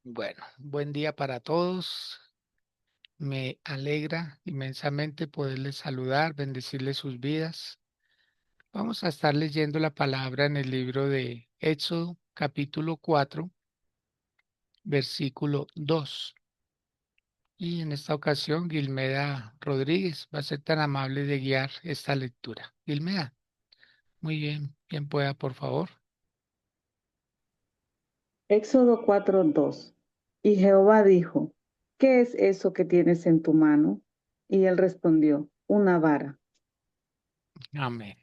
Bueno, buen día para todos. Me alegra inmensamente poderles saludar, bendecirles sus vidas. Vamos a estar leyendo la palabra en el libro de Éxodo, capítulo 4, versículo 2. Y en esta ocasión, Guilmeda Rodríguez va a ser tan amable de guiar esta lectura. Guilmeda, muy bien, bien pueda, por favor. Éxodo 4:2. Y Jehová dijo, ¿qué es eso que tienes en tu mano? Y él respondió, una vara. Amén.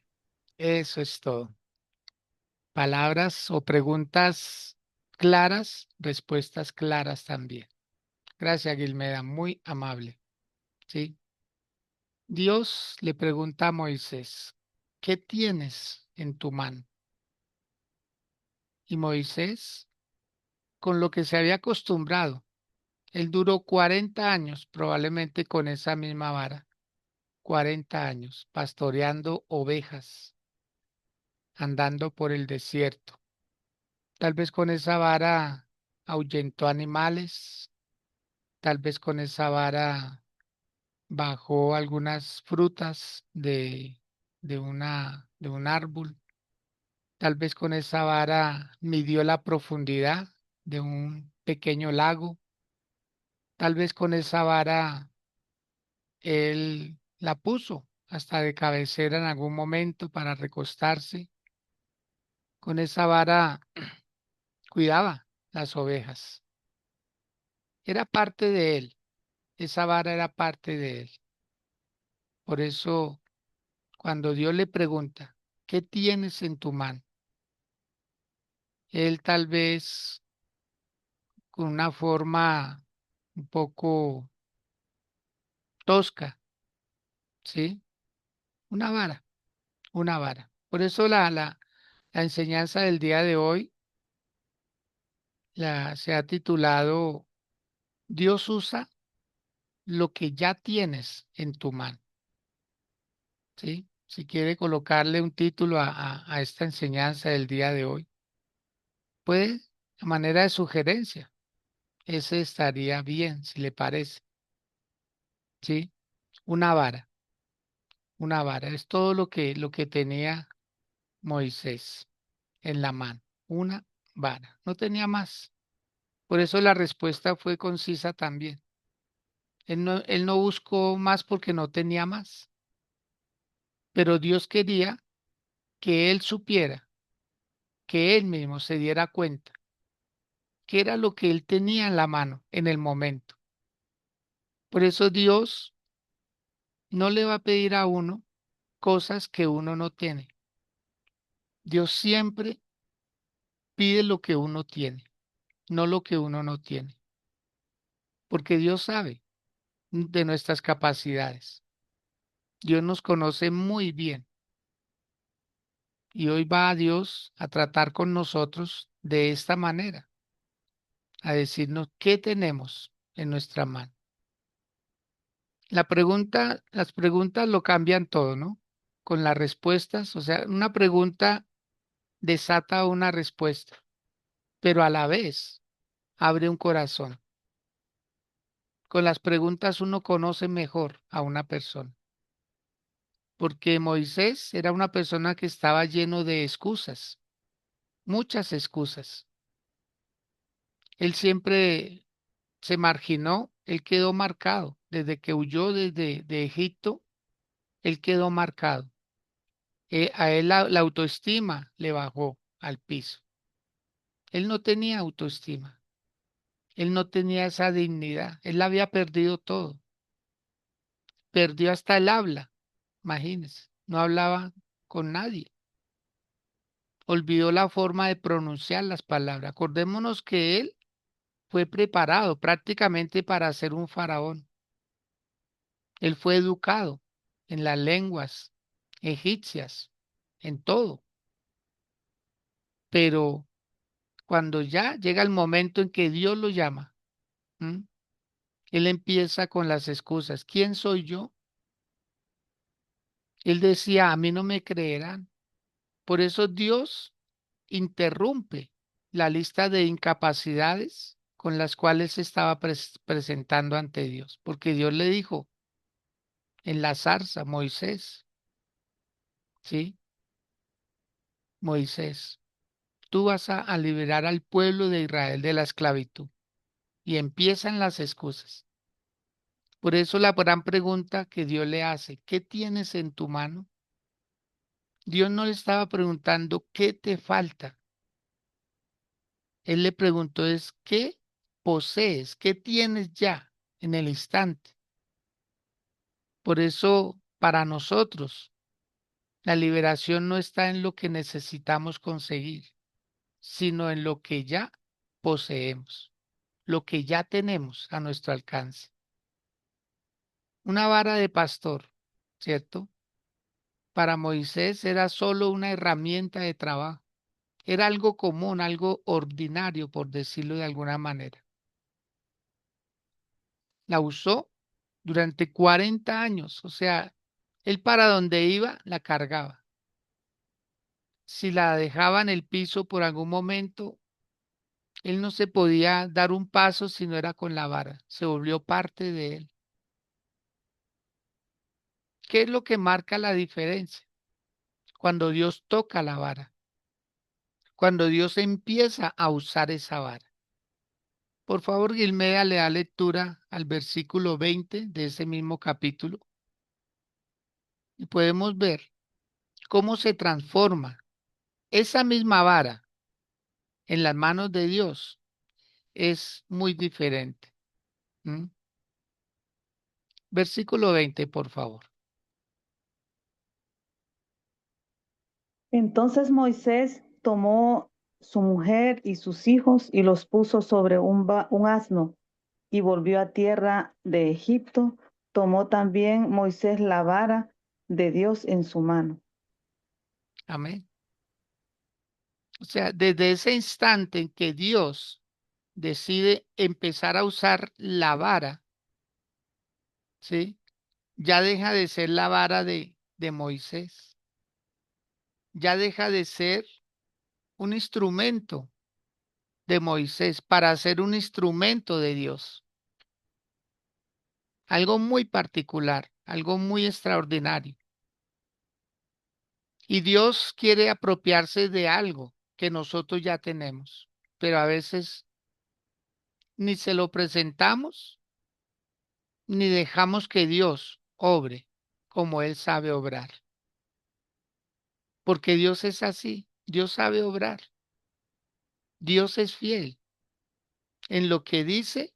Eso es todo. Palabras o preguntas claras, respuestas claras también. Gracias, Guilmeda, muy amable. Sí. Dios le pregunta a Moisés, ¿qué tienes en tu mano? Y Moisés, con lo que se había acostumbrado, él duró 40 años probablemente con esa misma vara, 40 años pastoreando ovejas, andando por el desierto. Tal vez con esa vara ahuyentó animales, tal vez con esa vara bajó algunas frutas de un árbol. Tal vez con esa vara midió la profundidad de un pequeño lago. Tal vez con esa vara él la puso hasta de cabecera en algún momento para recostarse. Con esa vara cuidaba las ovejas. Era parte de él. Esa vara era parte de él. Por eso, cuando Dios le pregunta, ¿qué tienes en tu mano? Él tal vez con una forma un poco tosca, ¿sí? Una vara, una vara. Por eso la enseñanza del día de hoy se ha titulado Dios usa lo que ya tienes en tu mano, ¿sí? Si quiere colocarle un título a esta enseñanza del día de hoy, puede, a manera de sugerencia, ese estaría bien, si le parece, ¿sí? Una vara, una vara. Es todo lo que tenía Moisés en la mano, una vara. No tenía más. Por eso la respuesta fue concisa también. Él no buscó más porque no tenía más, pero Dios quería que él supiera, que él mismo se diera cuenta que era lo que él tenía en la mano en el momento. Por eso Dios no le va a pedir a uno cosas que uno no tiene. Dios siempre pide lo que uno tiene, no lo que uno no tiene, porque Dios sabe de nuestras capacidades. Dios nos conoce muy bien y hoy va a Dios a tratar con nosotros de esta manera, a decirnos qué tenemos en nuestra mano. Las preguntas lo cambian todo, ¿no? Con las respuestas, o sea, una pregunta desata una respuesta, pero a la vez abre un corazón. Con las preguntas uno conoce mejor a una persona, porque Moisés era una persona que estaba lleno de excusas, muchas excusas. Él siempre se marginó, él quedó marcado. Desde que huyó de Egipto, él quedó marcado. A él la autoestima le bajó al piso. Él no tenía autoestima, él no tenía esa dignidad, él la había perdido todo, perdió hasta el habla, imagínense, no hablaba con nadie, olvidó la forma de pronunciar las palabras. Acordémonos que él fue preparado prácticamente para ser un faraón. Él fue educado en las lenguas egipcias, en todo, pero cuando ya llega el momento en que Dios lo llama, ¿m? Él empieza con las excusas. ¿Quién soy yo? Él decía, a mí no me creerán. Por eso Dios interrumpe. la lista de incapacidades con las cuales se estaba presentando ante Dios, porque Dios le dijo en la zarza, Moisés, ¿sí? Moisés, tú vas a liberar al pueblo de Israel de la esclavitud. Y empiezan las excusas. Por eso la gran pregunta que Dios le hace, ¿qué tienes en tu mano? Dios no le estaba preguntando qué te falta. Él le preguntó es, ¿qué posees? ¿Qué tienes ya en el instante? Por eso, para nosotros, la liberación no está en lo que necesitamos conseguir, sino en lo que ya poseemos, lo que ya tenemos a nuestro alcance. Una vara de pastor, ¿cierto? Para Moisés era solo una herramienta de trabajo. Era algo común, algo ordinario, por decirlo de alguna manera. La usó durante 40 años, o sea, él para donde iba la cargaba. Si la dejaba en el piso por algún momento, él no se podía dar un paso si no era con la vara. Se volvió parte de él. ¿Qué es lo que marca la diferencia? Cuando Dios toca la vara, cuando Dios empieza a usar esa vara. Por favor, Gilmeda le da lectura al versículo 20 de ese mismo capítulo y podemos ver cómo se transforma esa misma vara en las manos de Dios. Es muy diferente. ¿Mm? Versículo 20, por favor. Entonces Moisés tomó su mujer y sus hijos y los puso sobre un asno y volvió a tierra de Egipto. Tomó también Moisés la vara de Dios en su mano. Amén. O sea, desde ese instante en que Dios decide empezar a usar la vara, ¿sí? Ya deja de ser la vara de Moisés. Ya deja de ser un instrumento de Moisés para ser un instrumento de Dios. Algo muy particular, algo muy extraordinario. Y Dios quiere apropiarse de algo que nosotros ya tenemos, pero a veces ni se lo presentamos ni dejamos que Dios obre como Él sabe obrar. Porque Dios es así, Dios sabe obrar, Dios es fiel en lo que dice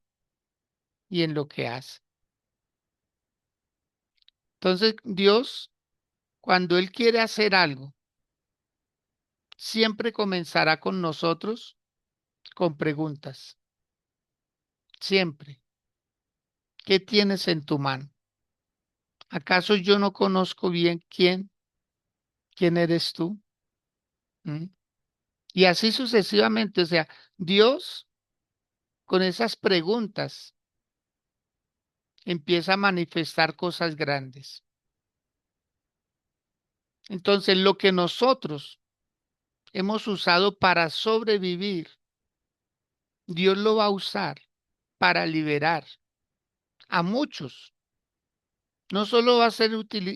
y en lo que hace. Entonces Dios, cuando Él quiere hacer algo, siempre comenzará con nosotros con preguntas. Siempre. ¿Qué tienes en tu mano? ¿Acaso yo no conozco bien quién eres tú? ¿Mm? Y así sucesivamente. O sea, Dios con esas preguntas empieza a manifestar cosas grandes. Entonces, lo que nosotros hemos usado para sobrevivir, Dios lo va a usar para liberar a muchos. No solo va a ser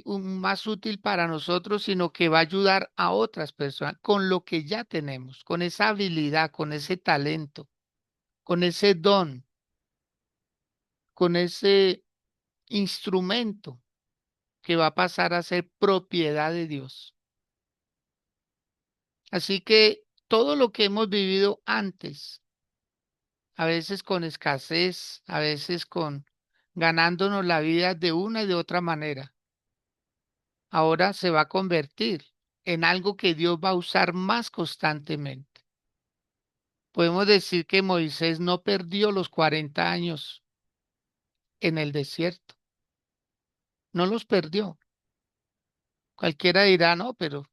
más útil para nosotros, sino que va a ayudar a otras personas con lo que ya tenemos, con esa habilidad, con ese talento, con ese don, con ese instrumento que va a pasar a ser propiedad de Dios. Así que todo lo que hemos vivido antes, a veces con escasez, a veces con ganándonos la vida de una y de otra manera, ahora se va a convertir en algo que Dios va a usar más constantemente. Podemos decir que Moisés no perdió los 40 años en el desierto, no los perdió. Cualquiera dirá, no, pero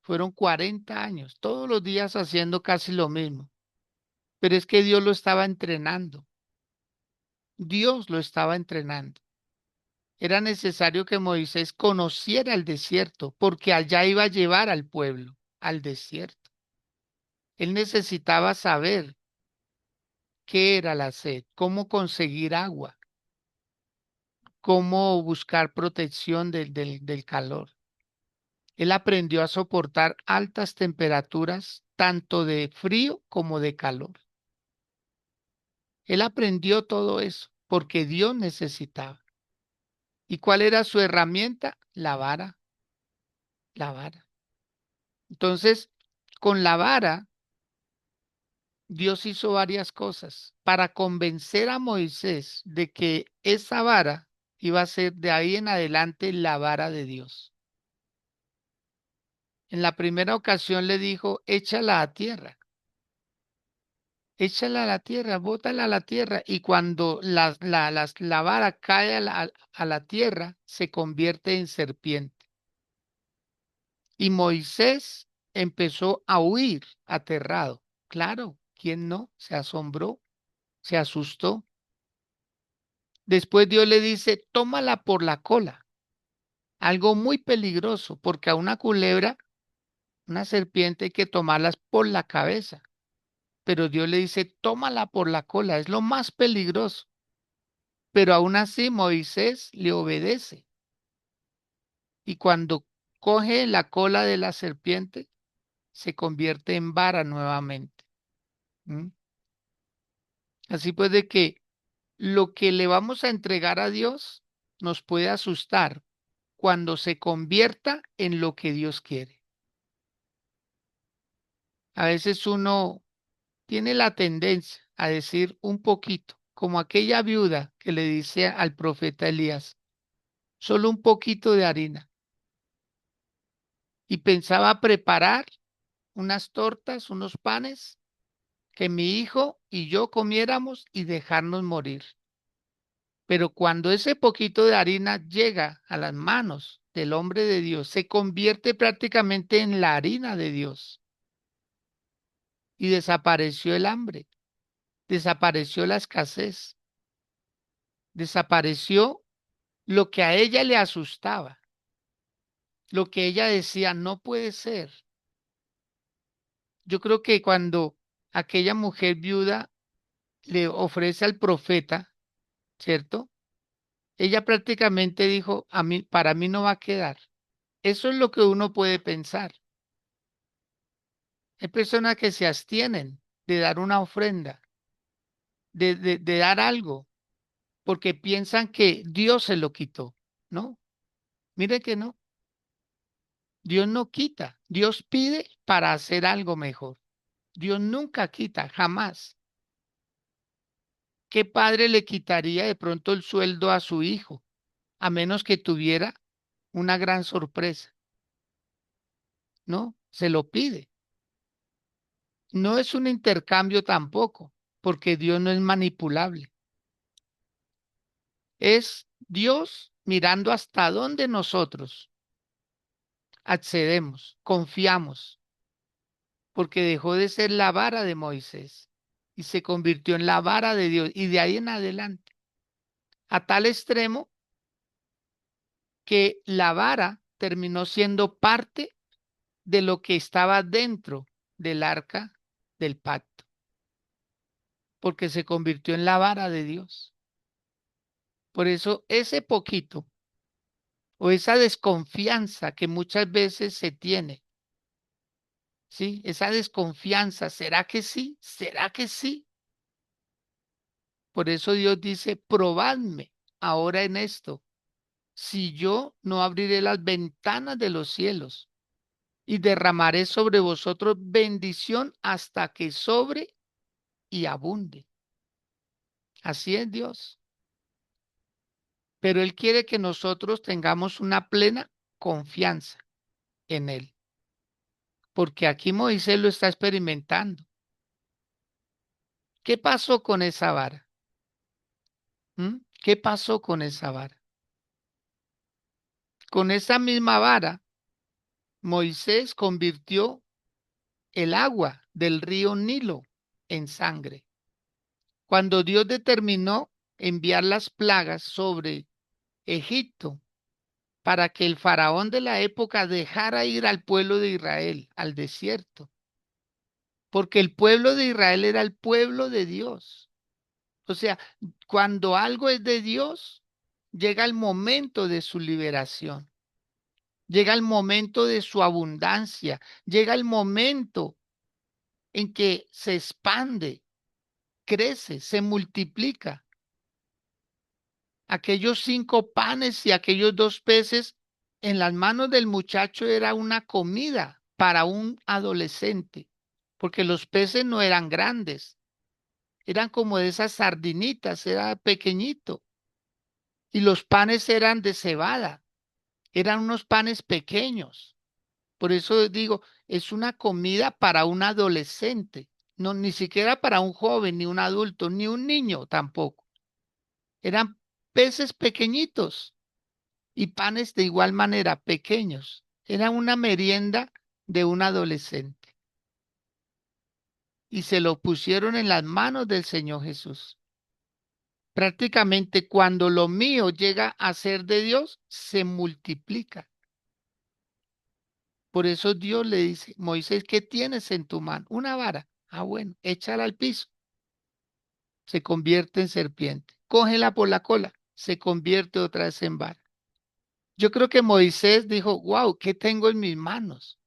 fueron 40 años, todos los días haciendo casi lo mismo. Pero es que Dios lo estaba entrenando, Dios lo estaba entrenando. Era necesario que Moisés conociera el desierto, porque allá iba a llevar al pueblo, al desierto. Él necesitaba saber qué era la sed, cómo conseguir agua, cómo buscar protección del calor. Él aprendió a soportar altas temperaturas, tanto de frío como de calor. Él aprendió todo eso porque Dios necesitaba. ¿Y cuál era su herramienta? La vara, la vara. Entonces, con la vara, Dios hizo varias cosas para convencer a Moisés de que esa vara iba a ser de ahí en adelante la vara de Dios. En la primera ocasión le dijo, échala a tierra, échala a la tierra, bótala a la tierra. Y cuando la vara cae a la tierra, se convierte en serpiente. Y Moisés empezó a huir aterrado. Claro, ¿quién no? Se asombró, se asustó. Después Dios le dice, tómala por la cola, algo muy peligroso, porque a una culebra, una serpiente hay que tomarlas por la cabeza. Pero Dios le dice, tómala por la cola, es lo más peligroso. Pero aún así Moisés le obedece. Y cuando coge la cola de la serpiente, se convierte en vara nuevamente. ¿Mm? Así pues de que lo que le vamos a entregar a Dios nos puede asustar cuando se convierta en lo que Dios quiere. A veces uno tiene la tendencia a decir un poquito, como aquella viuda que le dice al profeta Elías, solo un poquito de harina. Y pensaba preparar unas tortas, unos panes, que mi hijo y yo comiéramos y dejarnos morir. Pero cuando ese poquito de harina llega a las manos del hombre de Dios, se convierte prácticamente en la harina de Dios. Y desapareció el hambre, desapareció la escasez, desapareció lo que a ella le asustaba, lo que ella decía, no puede ser. Yo creo que cuando aquella mujer viuda le ofrece al profeta, ¿cierto? Ella prácticamente dijo, a mí, para mí no va a quedar. Eso es lo que uno puede pensar. Hay personas que se abstienen de dar una ofrenda, de dar algo, porque piensan que Dios se lo quitó. No, mire que no. Dios no quita, Dios pide para hacer algo mejor. Dios nunca quita, jamás. ¿Qué padre le quitaría de pronto el sueldo a su hijo, a menos que tuviera una gran sorpresa? No, se lo pide. No es un intercambio tampoco, porque Dios no es manipulable. Es Dios mirando hasta dónde nosotros accedemos, confiamos, porque dejó de ser la vara de Moisés y se convirtió en la vara de Dios y de ahí en adelante, a tal extremo que la vara terminó siendo parte de lo que estaba dentro del arca del pacto, porque se convirtió en la vara de Dios. Por eso ese poquito o esa desconfianza que muchas veces se tiene, ¿sí? Esa desconfianza, ¿será que sí? ¿Será que sí? Por eso Dios dice, probadme ahora en esto, si yo no abriré las ventanas de los cielos y derramaré sobre vosotros bendición hasta que sobre y abunde. Así es Dios. Pero Él quiere que nosotros tengamos una plena confianza en Él, porque aquí Moisés lo está experimentando. ¿Qué pasó con esa vara? ¿Mm? ¿Qué pasó con esa vara? Con esa misma vara, Moisés convirtió el agua del río Nilo en sangre. Cuando Dios determinó enviar las plagas sobre Egipto para que el faraón de la época dejara ir al pueblo de Israel al desierto, porque el pueblo de Israel era el pueblo de Dios. O sea, cuando algo es de Dios, llega el momento de su liberación, llega el momento de su abundancia, llega el momento en que se expande, crece, se multiplica. Aquellos 5 panes y aquellos 2 peces en las manos del muchacho era una comida para un adolescente, porque los peces no eran grandes, eran como de esas sardinitas, era pequeñito, y los panes eran de cebada, eran unos panes pequeños. Por eso digo, es una comida para un adolescente, no ni siquiera para un joven, ni un adulto, ni un niño tampoco. Eran peces pequeñitos y panes de igual manera pequeños. Era una merienda de un adolescente. Y se lo pusieron en las manos del Señor Jesús. Prácticamente cuando lo mío llega a ser de Dios, se multiplica. Por eso Dios le dice, Moisés, ¿qué tienes en tu mano? Una vara. Ah, bueno, échala al piso. Se convierte en serpiente. Cógela por la cola. Se convierte otra vez en vara. Yo creo que Moisés dijo, wow, ¿qué tengo en mis manos?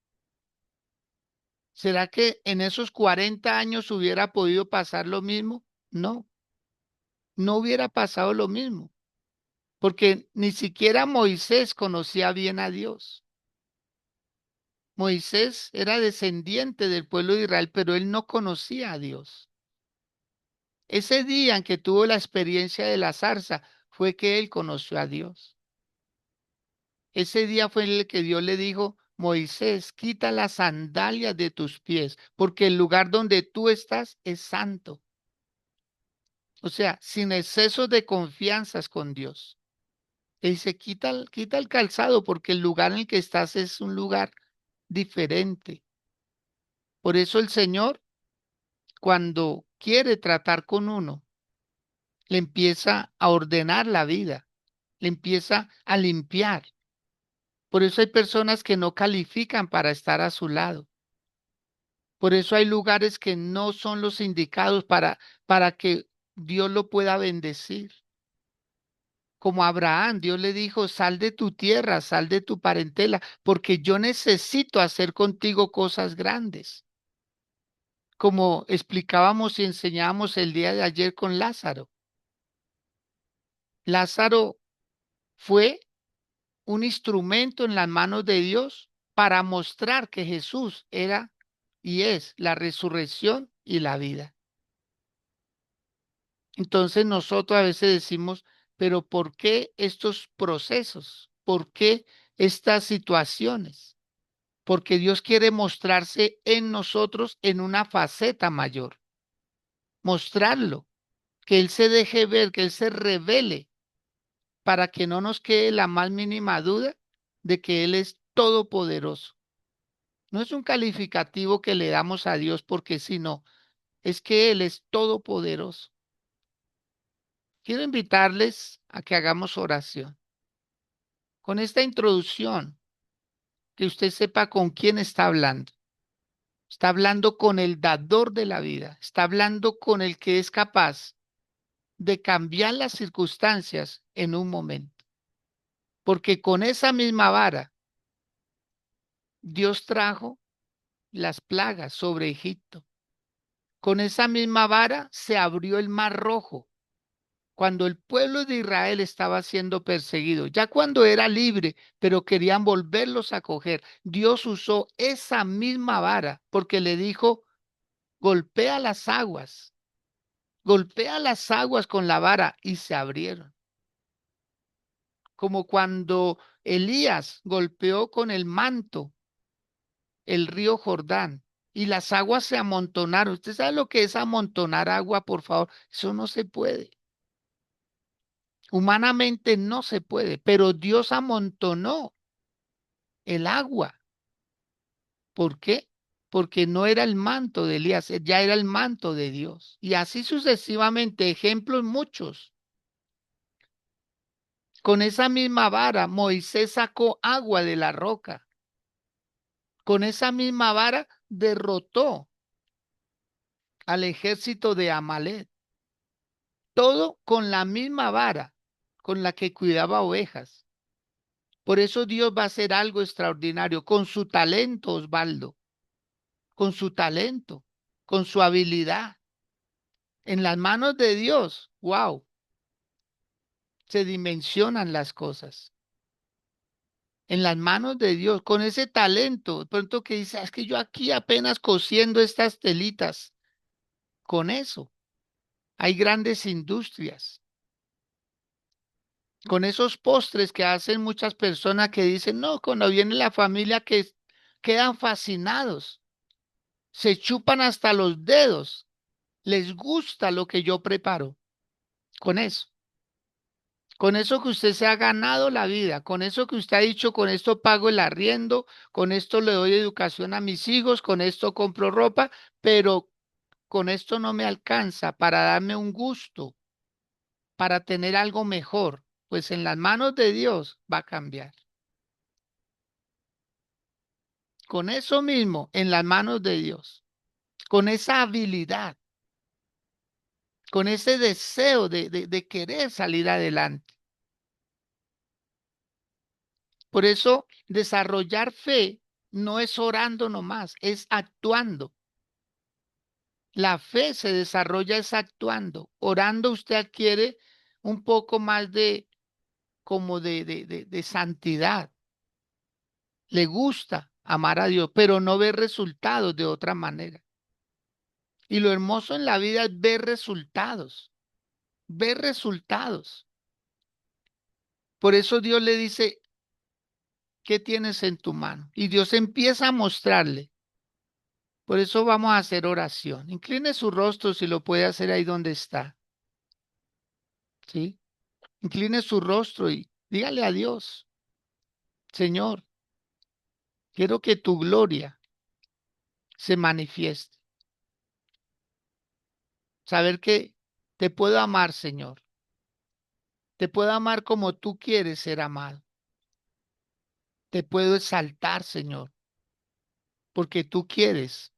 ¿Será que en esos 40 años hubiera podido pasar lo mismo? No, no hubiera pasado lo mismo, porque ni siquiera Moisés conocía bien a Dios. Moisés era descendiente del pueblo de Israel, pero él no conocía a Dios. Ese día en que tuvo la experiencia de la zarza fue que él conoció a Dios. Ese día fue en el que Dios le dijo, Moisés, quita las sandalias de tus pies, porque el lugar donde tú estás es santo. O sea, sin exceso de confianzas con Dios. Él dice, quita el calzado porque el lugar en el que estás es un lugar diferente. Por eso el Señor, cuando quiere tratar con uno, le empieza a ordenar la vida, le empieza a limpiar. Por eso hay personas que no califican para estar a su lado. Por eso hay lugares que no son los indicados para que Dios lo pueda bendecir. Como Abraham, Dios le dijo, sal de tu tierra, sal de tu parentela, porque yo necesito hacer contigo cosas grandes. Como explicábamos y enseñábamos el día de ayer con Lázaro. Lázaro fue un instrumento en las manos de Dios para mostrar que Jesús era y es la resurrección y la vida. Entonces nosotros a veces decimos, pero ¿por qué estos procesos? ¿Por qué estas situaciones? Porque Dios quiere mostrarse en nosotros en una faceta mayor, mostrarlo, que Él se deje ver, que Él se revele, para que no nos quede la más mínima duda de que Él es todopoderoso. No es un calificativo que le damos a Dios porque si no, es que Él es todopoderoso. Quiero invitarles a que hagamos oración. Con esta introducción, que usted sepa con quién está hablando. Está hablando con el dador de la vida. Está hablando con el que es capaz de cambiar las circunstancias en un momento. Porque con esa misma vara, Dios trajo las plagas sobre Egipto. Con esa misma vara se abrió el mar rojo cuando el pueblo de Israel estaba siendo perseguido, ya cuando era libre, pero querían volverlos a coger. Dios usó esa misma vara porque le dijo, golpea las aguas con la vara y se abrieron. Como cuando Elías golpeó con el manto el río Jordán y las aguas se amontonaron. ¿Usted sabe lo que es amontonar agua, por favor? Eso no se puede. Humanamente no se puede, pero Dios amontonó el agua. ¿Por qué? Porque no era el manto de Elías, ya era el manto de Dios. Y así sucesivamente, ejemplos muchos. Con esa misma vara, Moisés sacó agua de la roca. Con esa misma vara derrotó. al ejército de Amalek, todo con la misma vara con la que cuidaba ovejas. Por eso Dios va a hacer algo extraordinario con su talento, Osvaldo, con su talento, con su habilidad. En las manos de Dios, wow, se dimensionan las cosas. En las manos de Dios, con ese talento, de pronto que dice, "Ah, es que yo aquí apenas cosiendo estas telitas, con eso hay grandes industrias, con esos postres que hacen muchas personas que dicen, no, cuando viene la familia que quedan fascinados, se chupan hasta los dedos, les gusta lo que yo preparo, con eso. Con eso que usted se ha ganado la vida, con eso que usted ha dicho, con esto pago el arriendo, con esto le doy educación a mis hijos, con esto compro ropa, pero con esto no me alcanza para darme un gusto, para tener algo mejor, pues en las manos de Dios va a cambiar. Con eso mismo, en las manos de Dios, con esa habilidad, con ese deseo de querer salir adelante. Por eso, desarrollar fe no es orando nomás, es actuando. La fe se desarrolla es actuando. Orando usted adquiere un poco más de como de santidad. Le gusta amar a Dios, pero no ve resultados de otra manera. Y lo hermoso en la vida es ver resultados, ver resultados. Por eso Dios le dice, ¿qué tienes en tu mano? Y Dios empieza a mostrarle. Por eso vamos a hacer oración. Incline su rostro si lo puede hacer ahí donde está. ¿Sí? Incline su rostro y dígale a Dios, Señor, quiero que tu gloria se manifieste. Saber que te puedo amar, Señor. Te puedo amar como tú quieres ser amado. Te puedo exaltar, Señor, porque tú quieres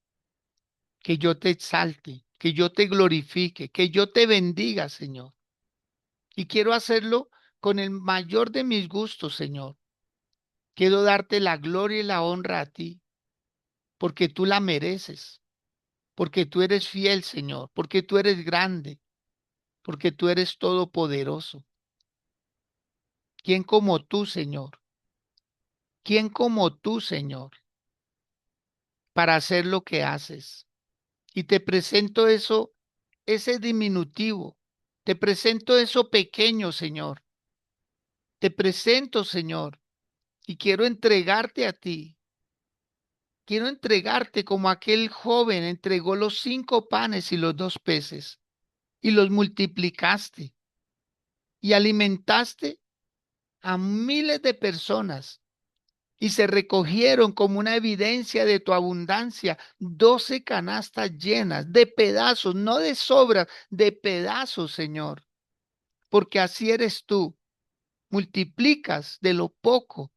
que yo te exalte, que yo te glorifique, que yo te bendiga, Señor. Y quiero hacerlo con el mayor de mis gustos, Señor. Quiero darte la gloria y la honra a ti, porque tú la mereces, porque tú eres fiel, Señor, porque tú eres grande, porque tú eres todopoderoso. ¿Quién como tú, Señor? ¿Quién como tú, Señor, para hacer lo que haces? Y te presento eso, ese diminutivo. Te presento eso pequeño, Señor. Te presento, Señor, y quiero entregarte a ti. Quiero entregarte como aquel joven entregó los 5 panes y los 2 peces y los multiplicaste y alimentaste a miles de personas y se recogieron como una evidencia de tu abundancia 12 canastas llenas de pedazos, no de sobras, de pedazos, Señor, porque así eres tú. Multiplicas de lo poco,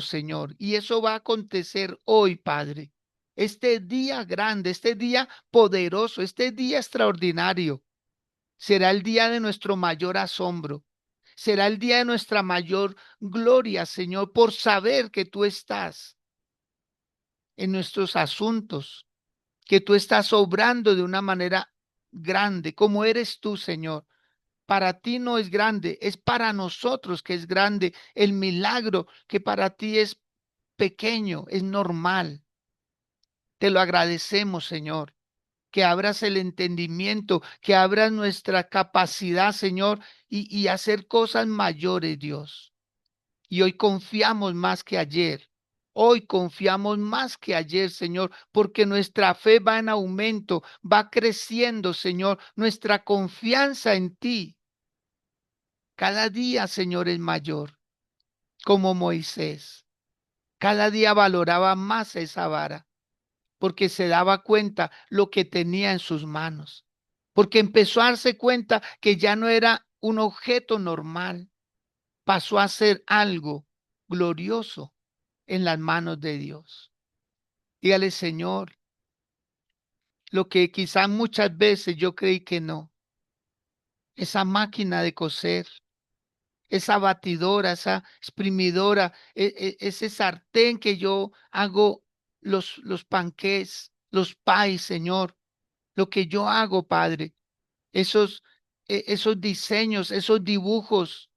Señor, y eso va a acontecer hoy, Padre. Este día grande, este día poderoso, este día extraordinario, será el día de nuestro mayor asombro. Será el día de nuestra mayor gloria, Señor, por saber que tú estás en nuestros asuntos, que tú estás obrando de una manera grande, como eres tú, Señor. Para ti no es grande, es para nosotros que es grande el milagro que para ti es pequeño, es normal. Te lo agradecemos, Señor. Que abras el entendimiento, que abras nuestra capacidad, Señor, y hacer cosas mayores, Dios. Y hoy confiamos más que ayer. Hoy confiamos más que ayer, Señor, porque nuestra fe va en aumento, va creciendo, Señor. Nuestra confianza en ti cada día, Señor, es mayor, como Moisés. Cada día valoraba más esa vara, porque se daba cuenta lo que tenía en sus manos, porque empezó a darse cuenta que ya no era un objeto normal, pasó a ser algo glorioso en las manos de Dios. Dígale, Señor, lo que quizás muchas veces yo creí que no. Esa máquina de coser, esa batidora, esa exprimidora, ese sartén que yo hago los panqués, los pies, Señor, lo que yo hago, Padre, esos, esos diseños, esos dibujos,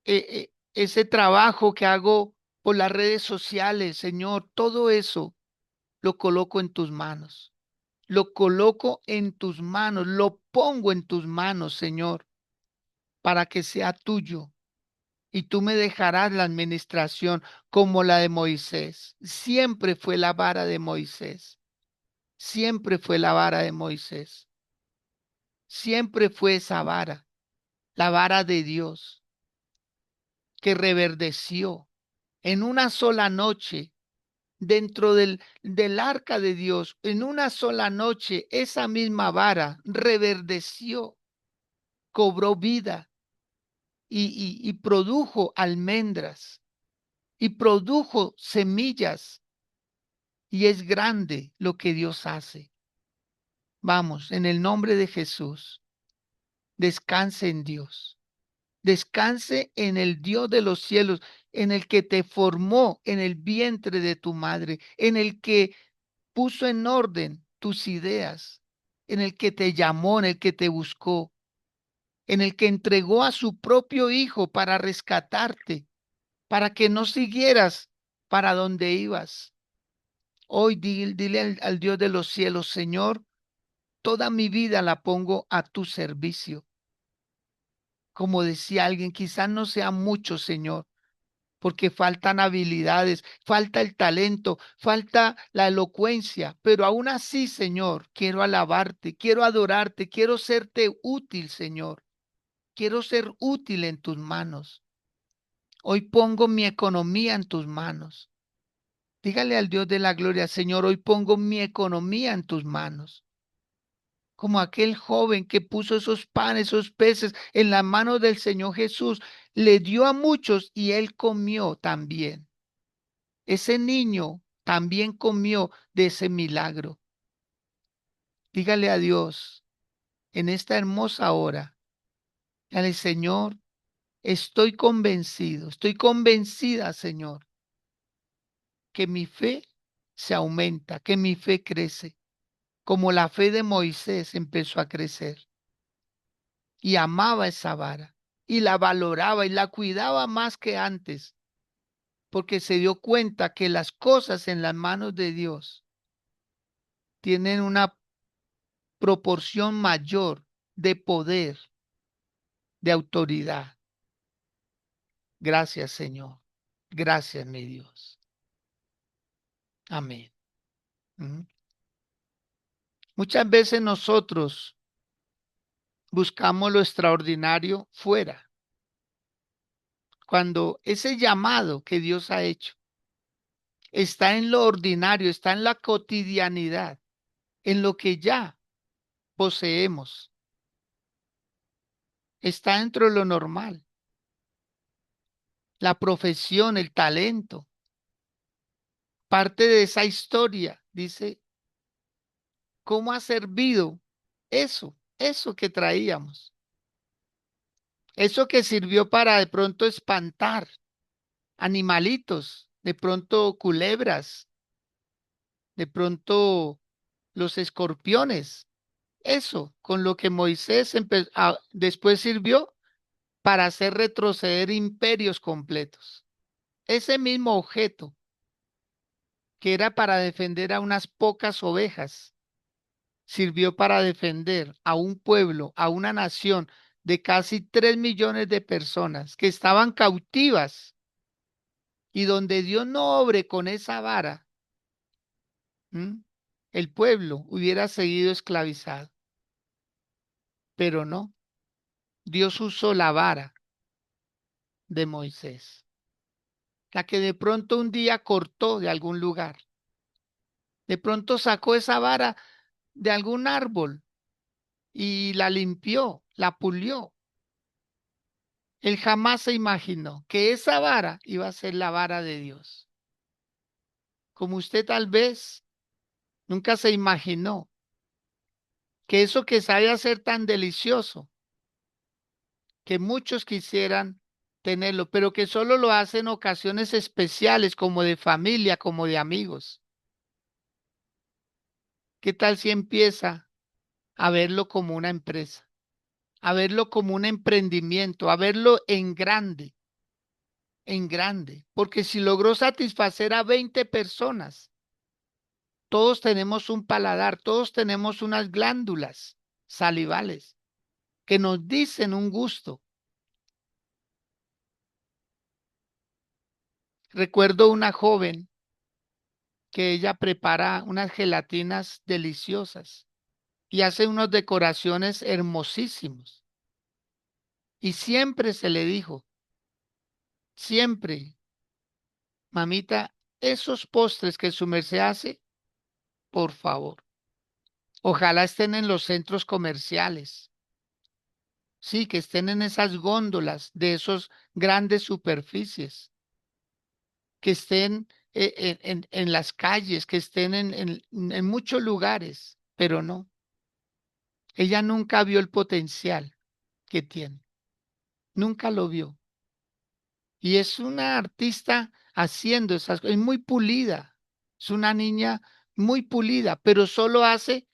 ese trabajo que hago por las redes sociales, Señor, todo eso lo coloco en tus manos. Lo coloco en tus manos, lo pongo en tus manos, Señor, para que sea tuyo. Y tú me dejarás la administración como la de Moisés. Siempre fue la vara de Moisés. Siempre fue la vara de Moisés. Siempre fue esa vara, la vara de Dios, que reverdeció en una sola noche dentro del arca de Dios. En una sola noche, esa misma vara reverdeció, cobró vida y produjo almendras y produjo semillas. Y es grande lo que Dios hace. Vamos, en el nombre de Jesús, descanse en Dios. Descanse en el Dios de los cielos, en el que te formó en el vientre de tu madre, en el que puso en orden tus ideas, en el que te llamó, en el que te buscó, en el que entregó a su propio Hijo para rescatarte, para que no siguieras para donde ibas. Hoy dile al Dios de los cielos, Señor, toda mi vida la pongo a tu servicio. Como decía alguien, quizás no sea mucho, Señor, porque faltan habilidades, falta el talento, falta la elocuencia, pero aún así, Señor, quiero alabarte, quiero adorarte, quiero serte útil, Señor. Quiero ser útil en tus manos. Hoy pongo mi economía en tus manos. Dígale al Dios de la gloria, Señor, hoy pongo mi economía en tus manos. Como aquel joven que puso esos panes, esos peces en las manos del Señor Jesús, le dio a muchos y él comió también. Ese niño también comió de ese milagro. Dígale a Dios en esta hermosa hora, dígale, Señor, estoy convencida, Señor, que mi fe se aumenta, que mi fe crece, como la fe de Moisés empezó a crecer y amaba esa vara y la valoraba y la cuidaba más que antes, porque se dio cuenta que las cosas en las manos de Dios tienen una proporción mayor de poder, de autoridad. Gracias, Señor. Gracias, mi Dios. Amén. Ujú. Muchas veces nosotros buscamos lo extraordinario fuera, cuando ese llamado que Dios ha hecho está en lo ordinario, está en la cotidianidad, en lo que ya poseemos, está dentro de lo normal, la profesión, el talento, parte de esa historia, dice, ¿cómo ha servido eso que traíamos? Eso que sirvió para de pronto espantar animalitos, de pronto culebras, de pronto los escorpiones. Eso con lo que Moisés después sirvió para hacer retroceder imperios completos. Ese mismo objeto que era para defender a unas pocas ovejas, sirvió para defender a un pueblo, a una nación de casi 3 millones de personas que estaban cautivas y donde Dios no obre con esa vara, ¿m? El pueblo hubiera seguido esclavizado, pero no, Dios usó la vara de Moisés, la que de pronto un día cortó de algún lugar, de pronto sacó esa vara de algún árbol y la limpió, la pulió. Él jamás se imaginó que esa vara iba a ser la vara de Dios. Como usted tal vez Nunca se imaginó que eso que sabe hacer tan delicioso, que muchos quisieran tenerlo, pero que solo lo hace en ocasiones especiales, como de familia, como de amigos. ¿Qué tal si empieza a verlo como una empresa, a verlo como un emprendimiento, a verlo en grande? Porque si logró satisfacer a 20 personas, todos tenemos un paladar, todos tenemos unas glándulas salivales que nos dicen un gusto. Recuerdo una joven que ella prepara unas gelatinas deliciosas y hace unas decoraciones hermosísimos. Y siempre se le dijo, siempre, mamita, esos postres que su merced hace, por favor, ojalá estén en los centros comerciales. Sí, que estén en esas góndolas de esos grandes superficies, que estén en las calles, que estén en muchos lugares, pero no, ella nunca vio el potencial que tiene, nunca lo vio. Y es una artista haciendo esas cosas, es muy pulida, es una niña muy pulida, pero solo hace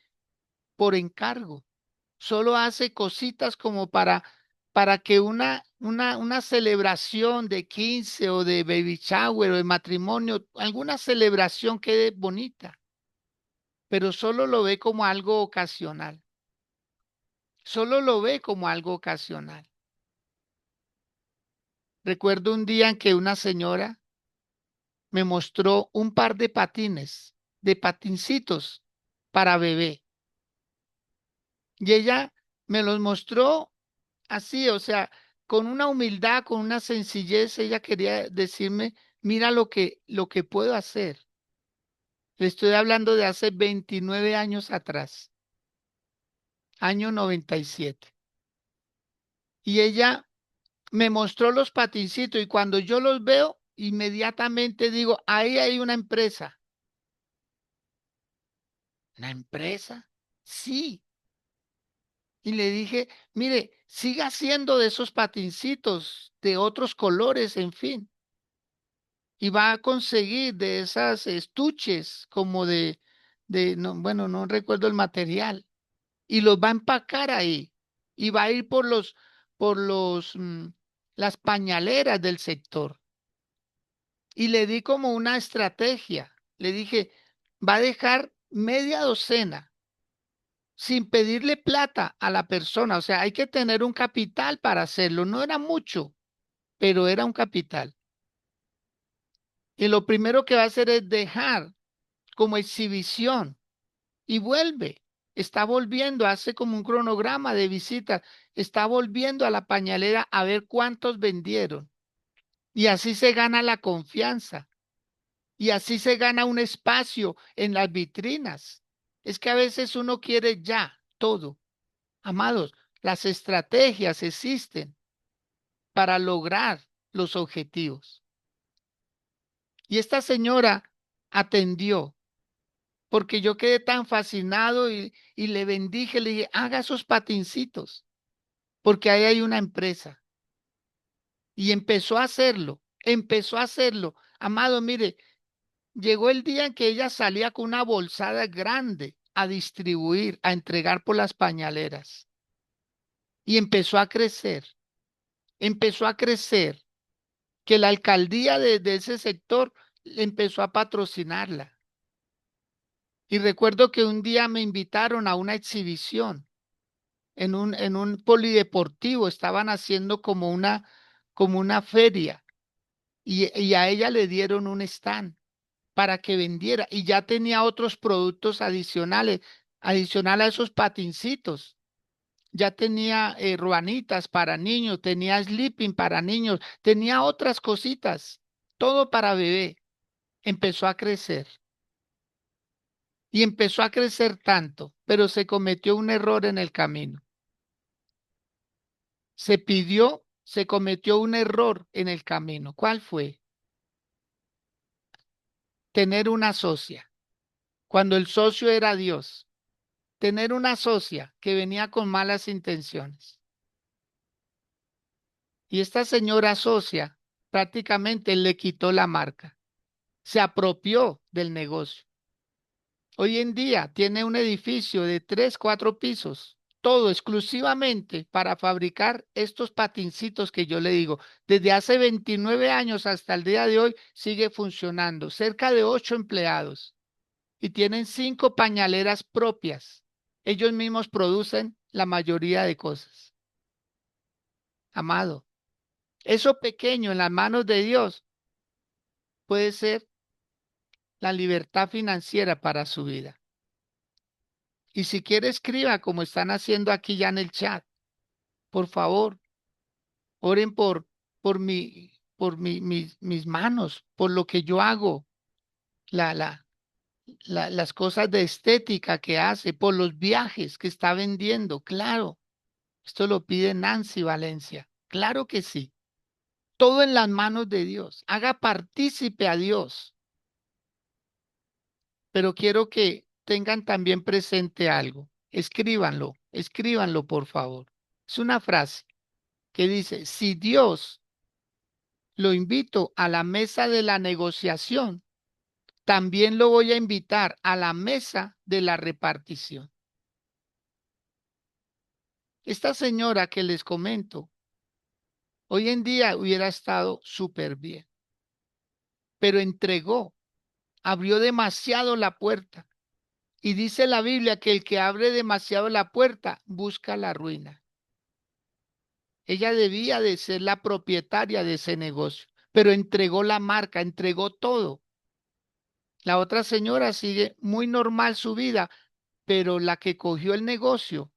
por encargo, solo hace cositas como para que una celebración de 15 o de baby shower o de matrimonio, alguna celebración quede bonita, pero solo lo ve como algo ocasional, solo lo ve como algo ocasional. Recuerdo un día en que una señora me mostró un par de patincitos para bebé, y ella me los mostró así, o sea, con una humildad, con una sencillez, ella quería decirme, mira lo que puedo hacer. Le estoy hablando de hace 29 años atrás, año 97. Y ella me mostró los patincitos y cuando yo los veo, inmediatamente digo, ahí hay una empresa. ¿Una empresa? Sí. Y le dije, mire, siga haciendo de esos patincitos de otros colores, en fin. Y va a conseguir de esas estuches como no, bueno, no recuerdo el material, y los va a empacar ahí. Y va a ir por las pañaleras del sector. Y le di como una estrategia. Le dije, va a dejar media docena sin pedirle plata a la persona. O sea, hay que tener un capital para hacerlo. No era mucho, pero era un capital. Y lo primero que va a hacer es dejar como exhibición y vuelve. Está volviendo, hace como un cronograma de visitas. Está volviendo a la pañalera a ver cuántos vendieron. Y así se gana la confianza. Y así se gana un espacio en las vitrinas. Es que a veces uno quiere ya todo. Amados, las estrategias existen para lograr los objetivos. Y esta señora atendió, porque yo quedé tan fascinado y le bendije, le dije, haga esos patincitos, porque ahí hay una empresa. Y empezó a hacerlo, empezó a hacerlo. Amado, mire, llegó el día en que ella salía con una bolsada grande a distribuir, a entregar por las pañaleras. Y empezó a crecer que la alcaldía de ese sector empezó a patrocinarla. Y recuerdo que un día me invitaron a una exhibición en un polideportivo, estaban haciendo como una feria y a ella le dieron un stand para que vendiera y ya tenía otros productos adicionales, adicional a esos patincitos. Ya tenía ruanitas para niños, tenía sleeping para niños, tenía otras cositas, todo para bebé. Empezó a crecer y empezó a crecer tanto, pero se cometió un error en el camino. Se cometió un error en el camino. ¿Cuál fue? Tener una socia. cuando el socio era Dios. Tener una socia que venía con malas intenciones. Y esta señora socia prácticamente le quitó la marca, se apropió del negocio. Hoy en día tiene un edificio de 3, 4 pisos, todo exclusivamente para fabricar estos patincitos que yo le digo. Desde hace 29 años hasta el día de hoy sigue funcionando, cerca de 8 empleados y tienen 5 pañaleras propias. Ellos mismos producen la mayoría de cosas. Amado, eso pequeño en las manos de Dios puede ser la libertad financiera para su vida. Y si quiere, escriba como están haciendo aquí ya en el chat. Por favor, oren mis manos, por lo que yo hago, la, la, las cosas de estética que hace, por los viajes que está vendiendo. Claro, esto lo pide Nancy Valencia. Claro que sí. Todo en las manos de Dios. Haga partícipe a Dios. Pero quiero que tengan también presente algo. Escríbanlo, escríbanlo, por favor. Es una frase que dice, si Dios lo invito a la mesa de la negociación, también lo voy a invitar a la mesa de la repartición. Esta señora que les comento, hoy en día hubiera estado súper bien, pero entregó, abrió demasiado la puerta. Y dice la Biblia que el que abre demasiado la puerta busca la ruina. Ella debía de ser la propietaria de ese negocio, pero entregó la marca, entregó todo. La otra señora sigue muy normal su vida, pero la que cogió el negocio,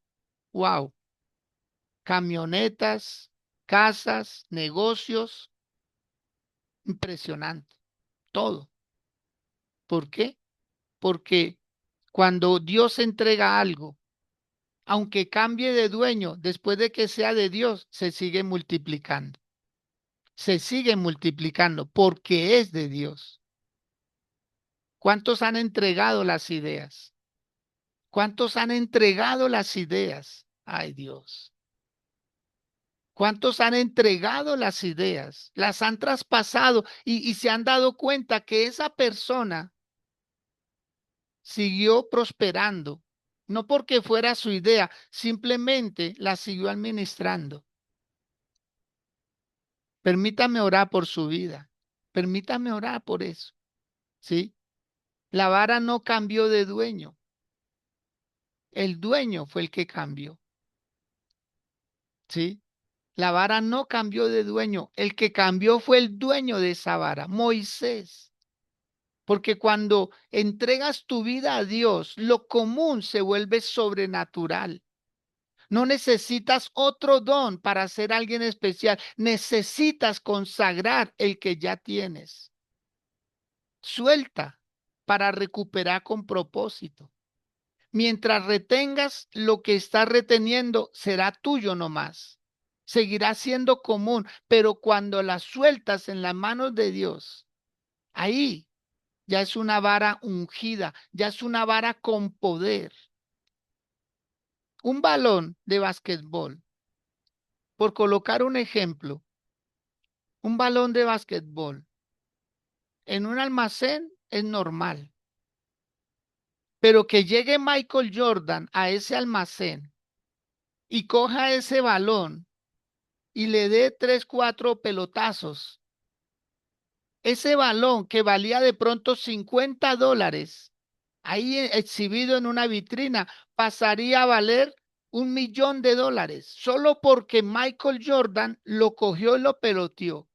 wow, camionetas, casas, negocios, impresionante, todo. ¿Por qué? Porque cuando Dios entrega algo, aunque cambie de dueño, después de que sea de Dios, se sigue multiplicando porque es de Dios. ¿Cuántos han entregado las ideas? ¿Cuántos han entregado las ideas? Ay Dios. ¿Cuántos han entregado las ideas? Las han traspasado y se han dado cuenta que esa persona siguió prosperando, no porque fuera su idea, simplemente la siguió administrando. Permítame orar por su vida. Permítame orar por eso. ¿Sí? La vara no cambió de dueño. El dueño fue el que cambió. ¿Sí? La vara no cambió de dueño. El que cambió fue el dueño de esa vara, Moisés. Porque cuando entregas tu vida a Dios, lo común se vuelve sobrenatural. No necesitas otro don para ser alguien especial. Necesitas consagrar el que ya tienes. Suelta para recuperar con propósito. Mientras retengas lo que estás reteniendo, será tuyo nomás. Seguirá siendo común, pero cuando la sueltas en las manos de Dios, ahí ya es una vara ungida, ya es una vara con poder. Un balón de basquetbol, por colocar un ejemplo, un balón de basquetbol en un almacén es normal, pero que llegue Michael Jordan a ese almacén y coja ese balón y le dé 3, 4 pelotazos, ese balón que valía de pronto $50, ahí exhibido en una vitrina, pasaría a valer $1 millón, solo porque Michael Jordan lo cogió y lo peloteó.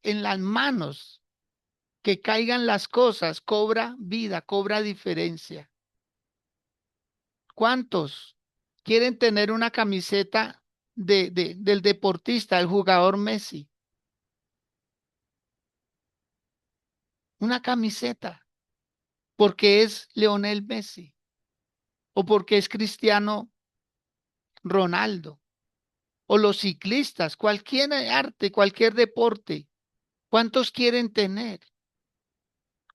En las manos que caigan las cosas, cobra vida, cobra diferencia. ¿Cuántos quieren tener una camiseta del deportista, el jugador Messi? Una camiseta, porque es Leonel Messi o porque es Cristiano Ronaldo o los ciclistas, cualquier arte, cualquier deporte. ¿Cuántos quieren tener?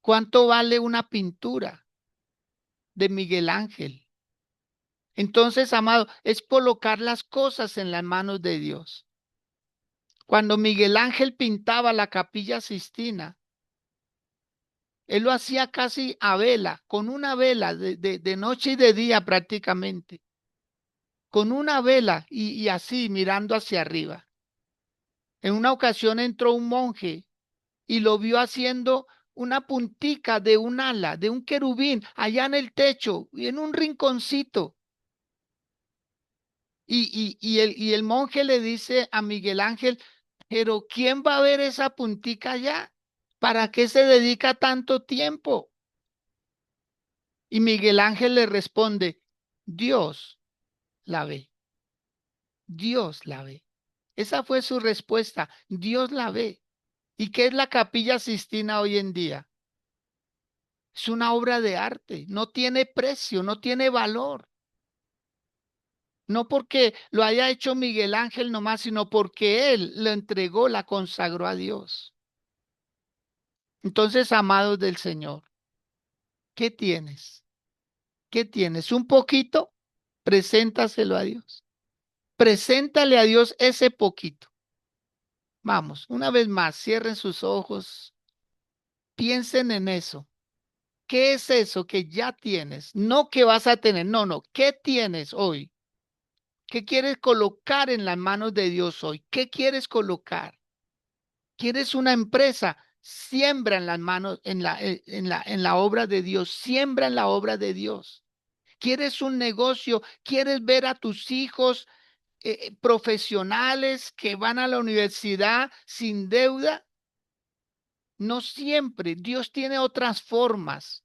¿Cuánto vale una pintura de Miguel Ángel? Entonces, amado, es colocar las cosas en las manos de Dios. Cuando Miguel Ángel pintaba la Capilla Sistina, él lo hacía casi a vela, con una vela de noche y de día prácticamente, con una vela y así mirando hacia arriba. En una ocasión entró un monje y lo vio haciendo una puntica de un ala, de un querubín, allá en el techo y en un rinconcito. Y el monje le dice a Miguel Ángel, pero ¿quién va a ver esa puntica allá? ¿Para qué se dedica tanto tiempo? Y Miguel Ángel le responde, Dios la ve, Dios la ve. Esa fue su respuesta, Dios la ve. ¿Y qué es la Capilla Sistina hoy en día? Es una obra de arte, no tiene precio, no tiene valor. No porque lo haya hecho Miguel Ángel nomás, sino porque él lo entregó, la consagró a Dios. Entonces, amados del Señor, ¿qué tienes? ¿Qué tienes? ¿Un poquito? Preséntaselo a Dios. Preséntale a Dios ese poquito. Vamos, una vez más, cierren sus ojos, piensen en eso. ¿Qué es eso que ya tienes? No que vas a tener, no, no. ¿Qué tienes hoy? ¿Qué quieres colocar en las manos de Dios hoy? ¿Qué quieres colocar? ¿Quieres una empresa? Siembra en las manos, en la obra de Dios. Siembra en la obra de Dios. ¿Quieres un negocio? ¿Quieres ver a tus hijos profesionales que van a la universidad sin deuda? No siempre. Dios tiene otras formas.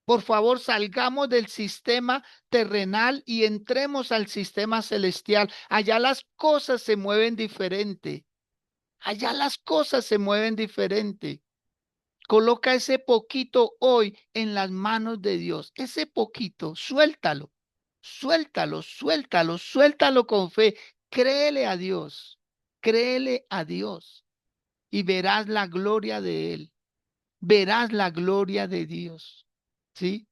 Por favor, salgamos del sistema terrenal y entremos al sistema celestial. Allá las cosas se mueven diferente. Allá las cosas se mueven diferente. Coloca ese poquito hoy en las manos de Dios. Ese poquito, suéltalo, suéltalo, suéltalo, suéltalo con fe. Créele a Dios, créele a Dios y verás la gloria de Él. Verás la gloria de Dios. ¿Sí?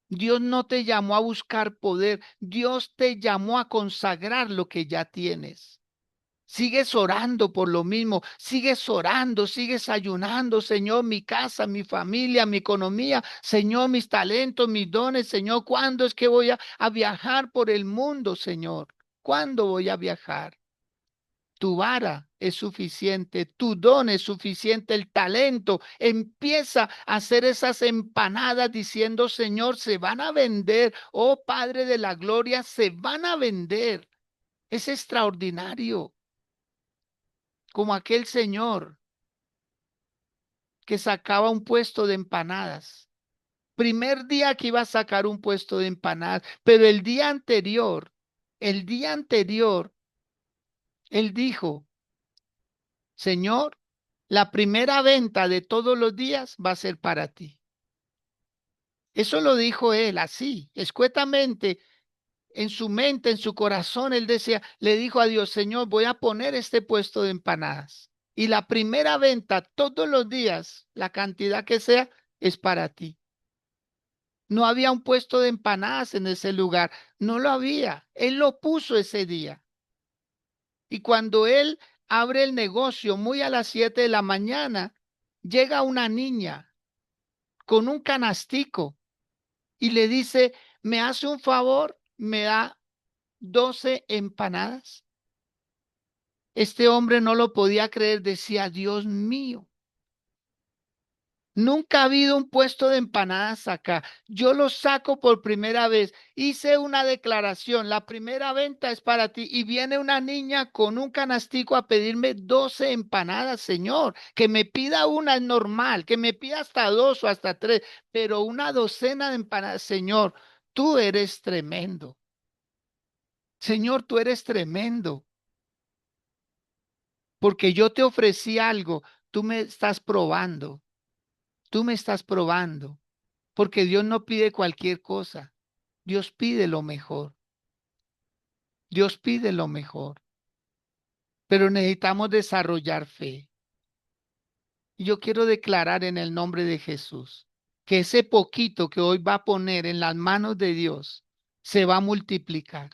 Dios no te llamó a buscar poder, Dios te llamó a consagrar lo que ya tienes. Sigues orando por lo mismo, sigues orando, sigues ayunando, Señor, mi casa, mi familia, mi economía, Señor, mis talentos, mis dones, Señor, ¿cuándo es que voy a viajar por el mundo, Señor? ¿Cuándo voy a viajar? Tu vara es suficiente, tu don es suficiente, el talento. Empieza a hacer esas empanadas diciendo, Señor, se van a vender. Oh Padre de la Gloria, se van a vender. Es extraordinario, como aquel señor que sacaba un puesto de empanadas. Primer día que iba a sacar un puesto de empanadas, pero el día anterior, él dijo, Señor, la primera venta de todos los días va a ser para ti. Eso lo dijo él así, escuetamente, en su mente, en su corazón, él decía, le dijo a Dios, Señor, voy a poner este puesto de empanadas. Y la primera venta todos los días, la cantidad que sea, es para ti. No había un puesto de empanadas en ese lugar, no lo había. Él lo puso ese día. Y cuando él abre el negocio muy a las 7 de la mañana, llega una niña con un canastico y le dice, ¿me hace un favor? ¿Me da 12 empanadas? Este hombre no lo podía creer, decía, Dios mío, nunca ha habido un puesto de empanadas acá. Yo lo saco por primera vez. Hice una declaración, la primera venta es para ti. Y viene una niña con un canastico a pedirme 12 empanadas, Señor. Que me pida una es normal, que me pida hasta dos o hasta tres, pero una docena de empanadas, Señor, tú eres tremendo. Señor, tú eres tremendo. Porque yo te ofrecí algo, tú me estás probando. Tú me estás probando. Porque Dios no pide cualquier cosa. Dios pide lo mejor. Dios pide lo mejor. Pero necesitamos desarrollar fe. Y yo quiero declarar en el nombre de Jesús que ese poquito que hoy va a poner en las manos de Dios se va a multiplicar.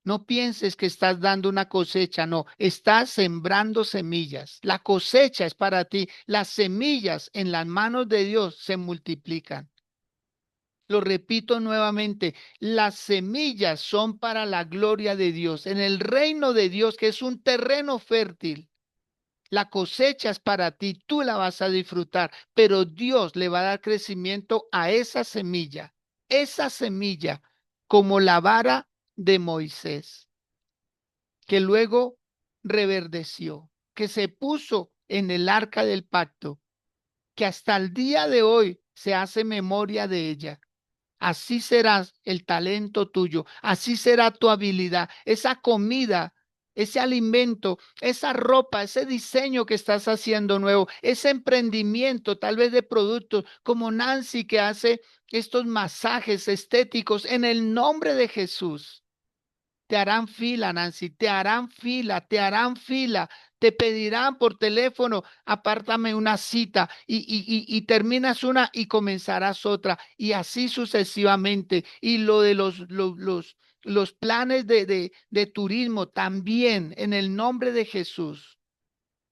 No pienses que estás dando una cosecha, no, estás sembrando semillas. La cosecha es para ti. Las semillas en las manos de Dios se multiplican. Lo repito nuevamente, las semillas son para la gloria de Dios. En el reino de Dios, que es un terreno fértil, la cosecha es para ti, tú la vas a disfrutar, pero Dios le va a dar crecimiento a esa semilla, como la vara de Moisés, que luego reverdeció, que se puso en el arca del pacto, que hasta el día de hoy se hace memoria de ella. Así serás el talento tuyo, así será tu habilidad, esa comida, ese alimento, esa ropa, ese diseño que estás haciendo nuevo, ese emprendimiento tal vez de productos como Nancy que hace estos masajes estéticos en el nombre de Jesús. Te harán fila, Nancy, te harán fila, te harán fila, te pedirán por teléfono, apártame una cita y terminas una y comenzarás otra y así sucesivamente. Y lo de los planes de turismo también en el nombre de Jesús.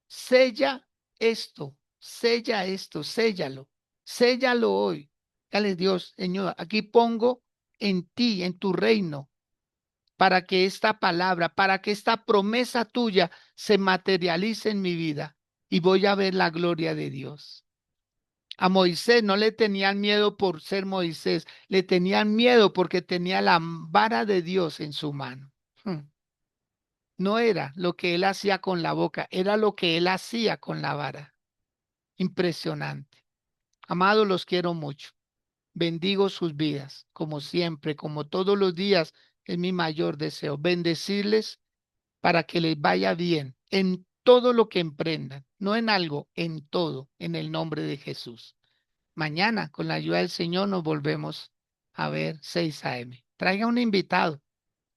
Sella esto, séllalo, séllalo hoy. Dale Dios, Señor, aquí pongo en ti, en tu reino para que esta palabra, para que esta promesa tuya se materialice en mi vida y voy a ver la gloria de Dios. A Moisés no le tenían miedo por ser Moisés, le tenían miedo porque tenía la vara de Dios en su mano. No era lo que él hacía con la boca, era lo que él hacía con la vara. Impresionante. Amados, los quiero mucho. Bendigo sus vidas, como siempre, como todos los días, es mi mayor deseo. Bendecirles para que les vaya bien en todo lo que emprendan, no en algo, en todo, en el nombre de Jesús. Mañana, con la ayuda del Señor, nos volvemos a ver 6 a.m. Traiga un invitado,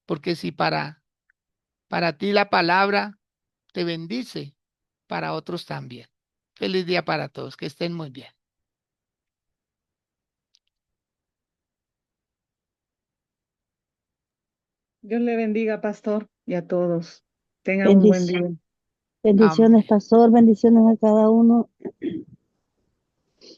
porque si para ti la palabra te bendice, para otros también. Feliz día para todos, que estén muy bien. Dios le bendiga, pastor, y a todos. Tengan un buen Bendic- día. bendiciones, Amén. pastor, bendiciones a cada uno.